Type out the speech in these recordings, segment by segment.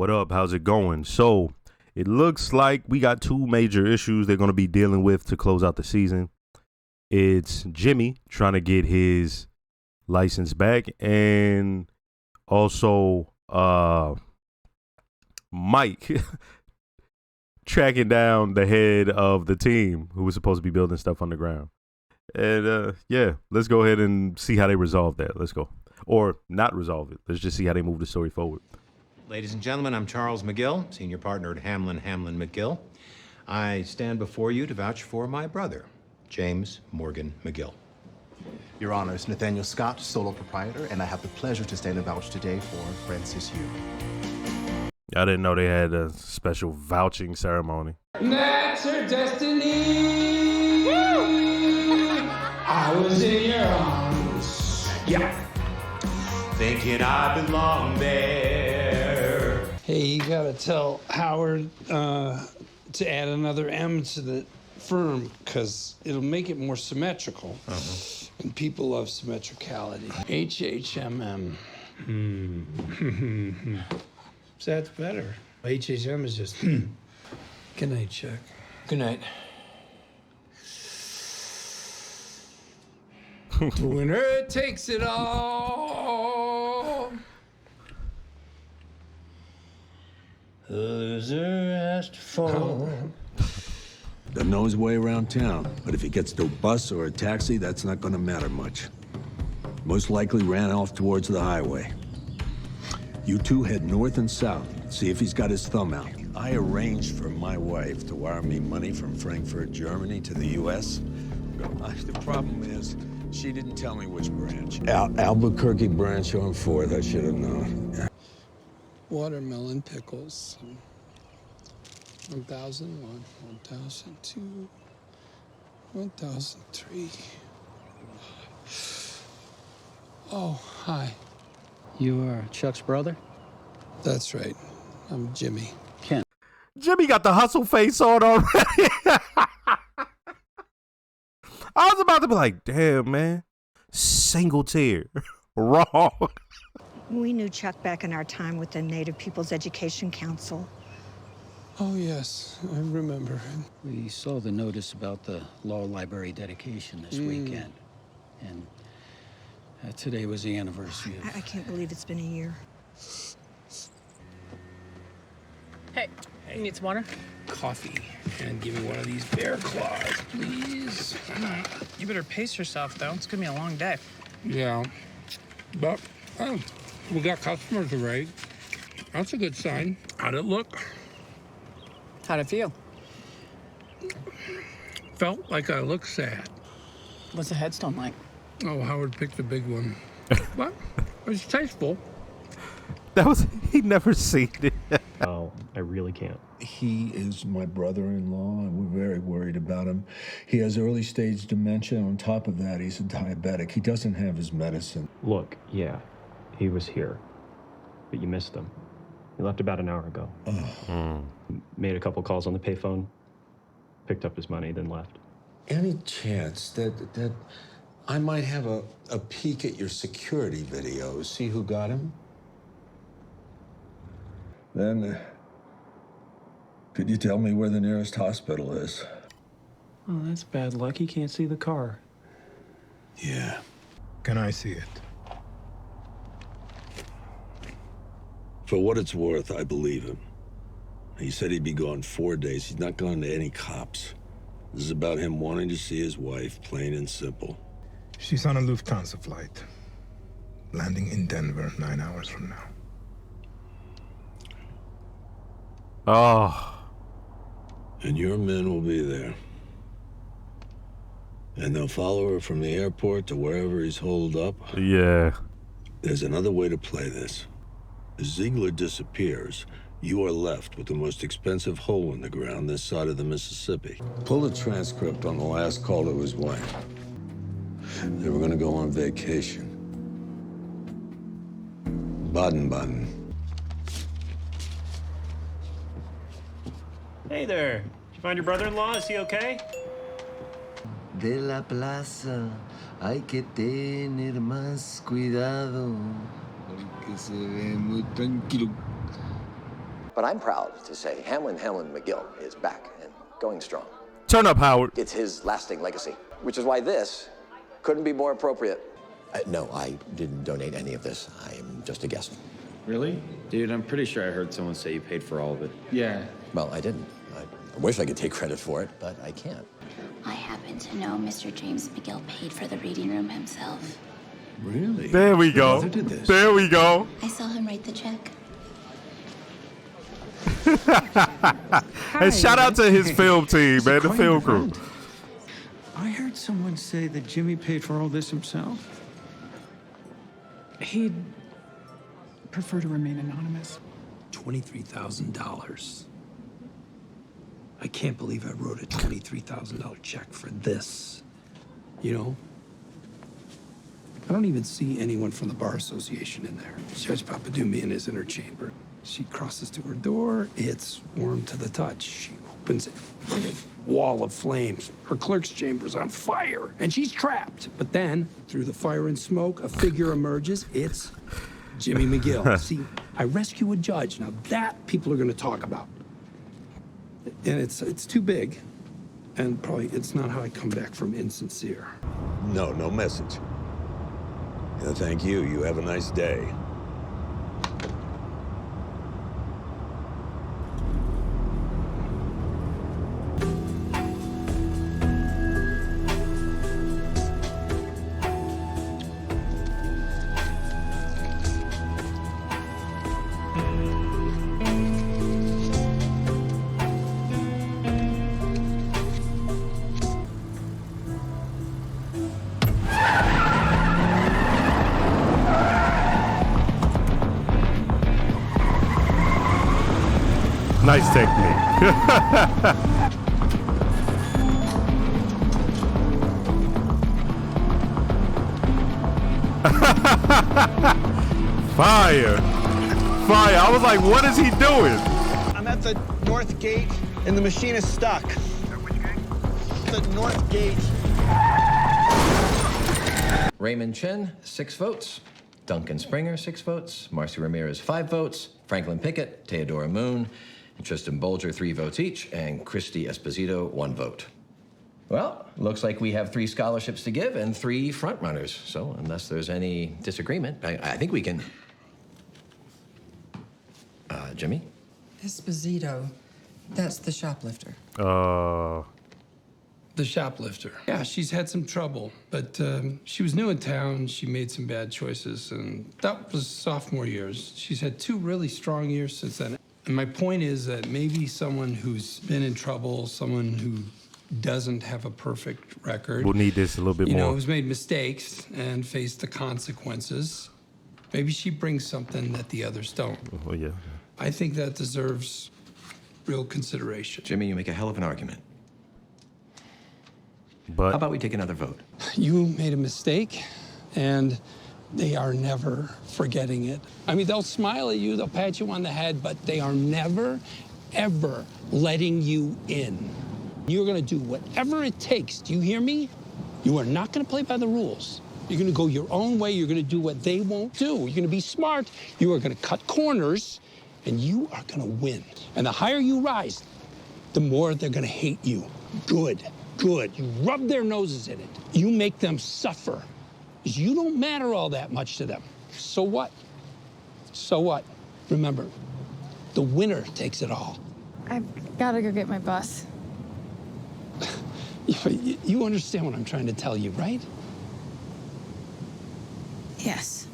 What up? How's it going? So it looks like we got two major issues they're going to be dealing with to close out the season. It's Jimmy trying to get his license back, and also Mike tracking down the head of the team who was supposed to be building stuff underground. And yeah, let's go ahead and see how they resolve that. Let's go. Or not resolve it. Let's just see how they move the story forward. Ladies and gentlemen, I'm Charles McGill, senior partner at Hamlin McGill. I stand before you to vouch for my brother, James Morgan McGill. Your Honors, Nathaniel Scott, solo proprietor, and I have the pleasure to stand and vouch today for Francis Yu. I didn't know they had a special vouching ceremony. That's her destiny. Woo! I was in your arms. Yeah. Thinking I belong there. Hey, you gotta tell Howard to add another M to the firm, because it'll make it more symmetrical. And people love symmetricality. HHMM. So that's better. HHM is just Good night, Chuck. Good night. The winner takes it all. The loser has to fall. Doesn't know his way around town, but if he gets to a bus or a taxi, that's not gonna matter much. Most likely ran off towards the highway. You two head north and south, see if he's got his thumb out. I arranged for my wife to wire me money from Frankfurt, Germany to the US. The problem is, she didn't tell me which branch. Albuquerque branch on 4th, I should have known. Watermelon pickles. 1001, 1002, 1003. Oh, hi. You are Chuck's brother? That's right. I'm Jimmy. Ken. Jimmy got the hustle face on already. I was about to be like, damn, man. Single tear. Wrong. We knew Chuck back in our time with the Native People's Education Council. Oh, yes, I remember. We saw the notice about the law library dedication this weekend. And today was the anniversary of... I can't believe it's been a year. Hey, you need some water? Coffee. And give me one of these bear claws, please. You better pace yourself, though. It's gonna be a long day. Yeah. But, we got customers already. That's a good sign. How'd it look? How'd it feel? Felt like I looked sad. What's the headstone like? Oh, Howard picked the big one. But it was tasteful. He'd never seen it. Oh, I really can't. He is my brother-in-law, and we're very worried about him. He has early-stage dementia. On top of that, he's a diabetic. He doesn't have his medicine. Look, yeah, he was here, but you missed him. He left about an hour ago. Made a couple calls on the payphone, picked up his money, then left. Any chance that I might have a peek at your security videos, see who got him? Then, could you tell me where the nearest hospital is? Oh, that's bad luck. He can't see the car. Yeah. Can I see it? For what it's worth, I believe him. He said he'd be gone 4 days. He's not gone to any cops. This is about him wanting to see his wife, plain and simple. She's on a Lufthansa flight, landing in Denver 9 hours from now. Oh. And your men will be there. And they'll follow her from the airport to wherever he's holed up. Yeah. There's another way to play this. If Ziegler disappears, you are left with the most expensive hole in the ground this side of the Mississippi. Pull a transcript on the last call to his wife. They were gonna go on vacation. Baden-Baden. Hey there. Did you find your brother-in-law? Is he okay? De la plaza hay que tener más cuidado porque se ve muy tranquilo. But I'm proud to say Hamlin McGill is back and going strong. Turn up, Howard. It's his lasting legacy, which is why this couldn't be more appropriate. No, I didn't donate any of this. I am just a guest. Really? Dude, I'm pretty sure I heard someone say you paid for all of it. Yeah. Well, I didn't. I wish I could take credit for it, but I can't. I happen to know Mr. James McGill paid for the reading room himself. Really? There we go. Your mother did this? There we go. I saw him write the check. And shout out to his film team, man, the film crew. I heard someone say that Jimmy paid for all this himself. He'd prefer to remain anonymous. $23,000. I can't believe I wrote a $23,000 check for this. You know? I don't even see anyone from the Bar Association in there. Judge Papadumi in his inner chamber. She crosses to her door. It's warm to the touch. She opens it. Wall of flames. Her clerk's chamber's on fire, and she's trapped. But then, through the fire and smoke, a figure emerges. It's Jimmy McGill. See, I rescue a judge. Now that people are going to talk about. And it's too big, and probably it's not how I come back from insincere. No message. Yeah, thank you. You have a nice day. Nice technique. Fire. Fire. I was like, what is he doing? I'm at the north gate, and the machine is stuck. Which gate? The north gate. Raymond Chen, 6 votes. Duncan Springer, 6 votes. Marcy Ramirez, 5 votes. Franklin Pickett, Theodora Moon, and Tristan Bolger, 3 votes each. And Christy Esposito, 1 vote. Well, looks like we have 3 scholarships to give and 3 frontrunners. So unless there's any disagreement, I think we can... Jimmy? Esposito. That's the shoplifter. The shoplifter. Yeah, she's had some trouble, but she was new in town. She made some bad choices, and that was sophomore years. She's had 2 really strong years since then. And my point is that maybe someone who's been in trouble, someone who doesn't have a perfect record. We'll need this a little bit You more. know, who's made mistakes and faced the consequences. Maybe she brings something that the others don't. Oh, yeah. I think that deserves real consideration. Jimmy, you make a hell of an argument. But how about we take another vote? You made a mistake, and they are never forgetting it. I mean, they'll smile at you, they'll pat you on the head, but they are never, ever letting you in. You're gonna do whatever it takes. Do you hear me? You are not gonna play by the rules. You're gonna go your own way. You're gonna do what they won't do. You're gonna be smart. You are gonna cut corners, and you are gonna win. And the higher you rise, the more they're gonna hate you. Good. Good. You rub their noses in it. You make them suffer. Because you don't matter all that much to them. So what? So what? Remember, the winner takes it all. I've got to go get my bus. You understand what I'm trying to tell you, right? Yes.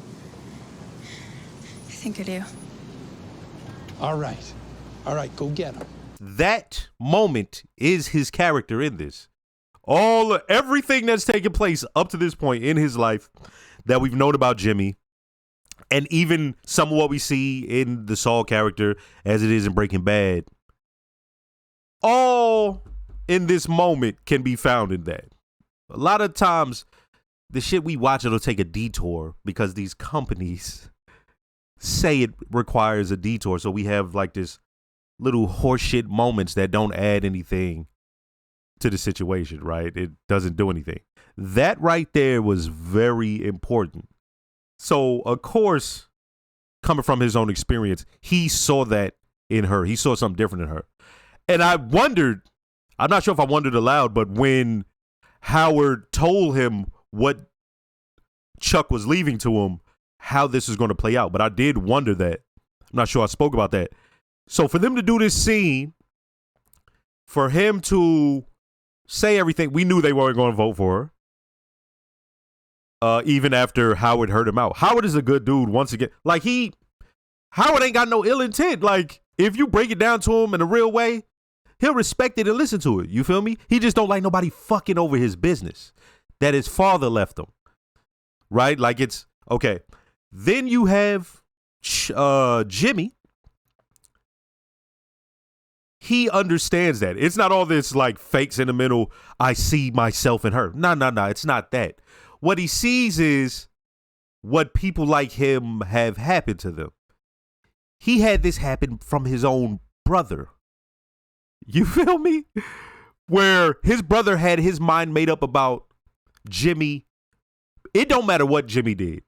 I think I do. All right. All right, go get him. That moment is his character in this. Everything that's taken place up to this point in his life that we've known about Jimmy, and even some of what we see in the Saul character as it is in Breaking Bad, all in this moment can be found in that. A lot of times, the shit we watch, it'll take a detour because these companies say it requires a detour. So we have like this little horseshit moments that don't add anything to the situation, right? It doesn't do anything. That right there was very important. So, of course, coming from his own experience, he saw that in her. He saw something different in her. And I wondered, I'm not sure if I wondered aloud, but when Howard told him what Chuck was leaving to him, how this is going to play out. But I did wonder that. I'm not sure I spoke about that. So for them to do this scene, for him to say everything, we knew they weren't going to vote for her. Even after Howard heard him out. Howard is a good dude once again. Like Howard ain't got no ill intent. Like if you break it down to him in a real way, he'll respect it and listen to it. You feel me? He just don't like nobody fucking over his business that his father left him. Right? Like it's, okay. Then you have Jimmy. He understands that. It's not all this like fake sentimental, I see myself in her. No. It's not that. What he sees is what people like him have happened to them. He had this happen from his own brother. You feel me? Where his brother had his mind made up about Jimmy. It don't matter what Jimmy did.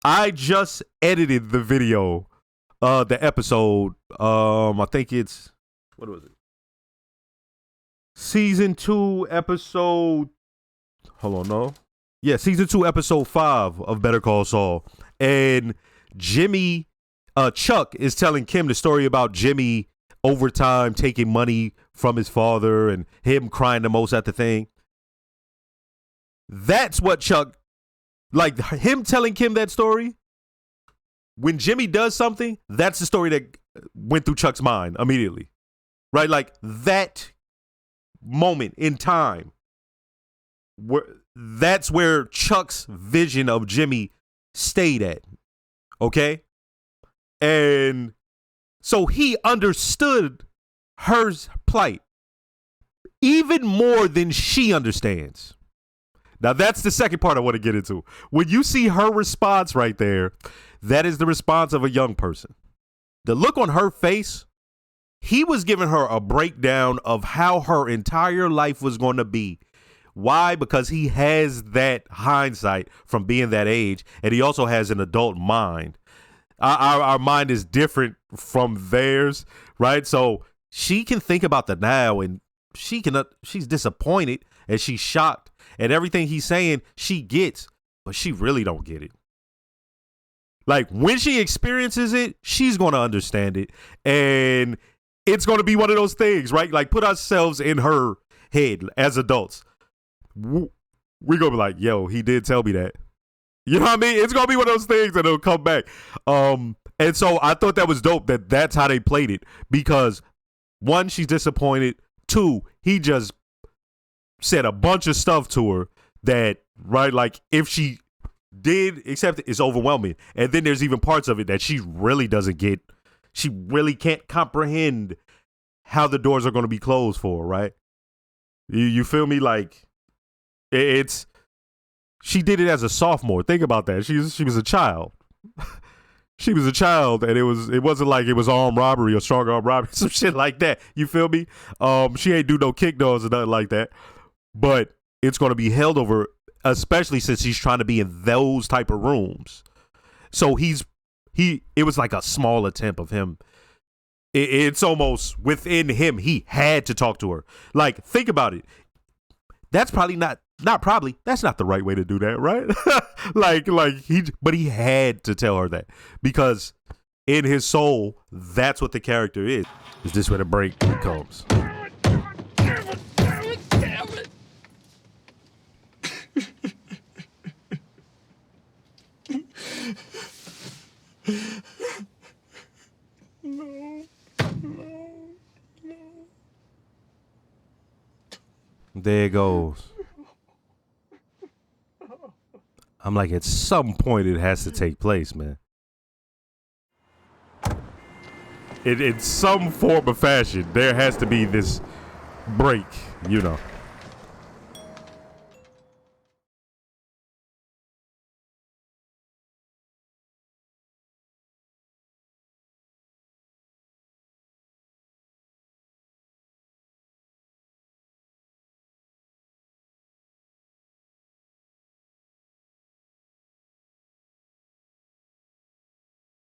I just edited the video, the episode. I think it's, what was it? Season 2, episode, hold on, no. Yeah, season 2, episode 5 of Better Call Saul. And Jimmy, Chuck is telling Kim the story about Jimmy over time taking money from his father and him crying the most at the thing. That's what Chuck, like him telling Kim that story. When Jimmy does something, that's the story that went through Chuck's mind immediately. Right? Like that moment in time, that's where Chuck's vision of Jimmy stayed at. Okay? And so he understood her plight even more than she understands. Now, that's the second part I want to get into. When you see her response right there, that is the response of a young person. The look on her face, he was giving her a breakdown of how her entire life was going to be. Why? Because he has that hindsight from being that age, and he also has an adult mind. Our mind is different from theirs, right? So she can think about the now, and she's disappointed and she's shocked. And everything he's saying, she gets, but she really don't get it. Like, when she experiences it, she's going to understand it. And it's going to be one of those things, right? Like, put ourselves in her head as adults. We're going to be like, yo, he did tell me that. You know what I mean? It's going to be one of those things that will come back. And so I thought that was dope that that's how they played it. Because, one, she's disappointed. Two, he just said a bunch of stuff to her that, right, like if she did accept it, it's overwhelming. And then there's even parts of it that she really doesn't get. She really can't comprehend how the doors are going to be closed for, right? You feel me? Like it's, she did it as a sophomore. Think about that. She was a child. She was a child, and it wasn't like it was armed robbery or strong arm robbery, some shit like that. You feel me? She ain't do no kick doors or nothing like that. But it's going to be held over, especially since he's trying to be in those type of rooms. So it was like a small attempt of him. It's almost within him. He had to talk to her. Like, think about it. That's probably that's not the right way to do that, right? But he had to tell her that because in his soul, that's what the character is. Is this where the break comes? No. There it goes. I'm like, at some point it has to take place, man. In some form or fashion, there has to be this break, you know.